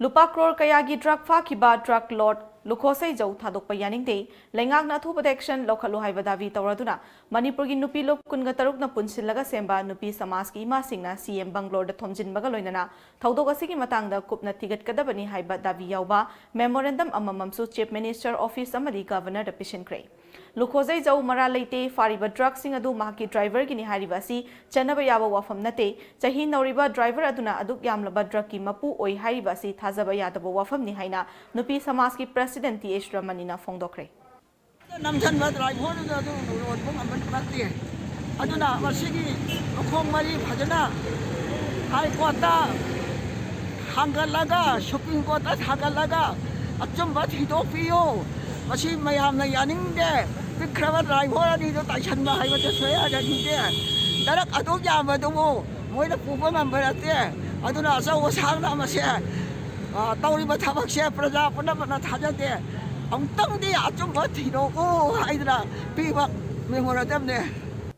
Lupa crore kayagi drug fakhiba drug loard Lukhosai Zou thadokpa yaningde Leingak na athubada action loukhatlu haiba dhabi touraduna manipur gi Nupi lop kunga taruk na punshilaga semba Nupi samaj ki ima shingna banglow thomjinbaga Loinana thoudok asigi matangda kupna thigatkadabani haiba dhabi yaoba memorandum amamamsu chief minister office amadi governor da pishinkre Lukhosai Zou mara leite fariba drug sing adu mahaki driver gi ni hariba si chanaba yaba wafam nate chahi nauriba driver aduna aduk yamlaba drug ki mapu oi hariba si thazaba yadaba wafam ni haina Nupi samaj ki President T.H. Ramanina thongdokre. Namjanba driver adu loard bung amban pati. Aduna masigi khong mari bhajana hai kota hangalaga shopping kota hangalaga achumba thidok piyo masi mayam na yaningde bikrava driver ani do taichanba haiba te soya yaningde darak aduk yamba do moina pupa mambarate aduna asaw sangna mase tauriba thabakse praja puna thajate amtangdi achumba thidok haidra piba memorandum ne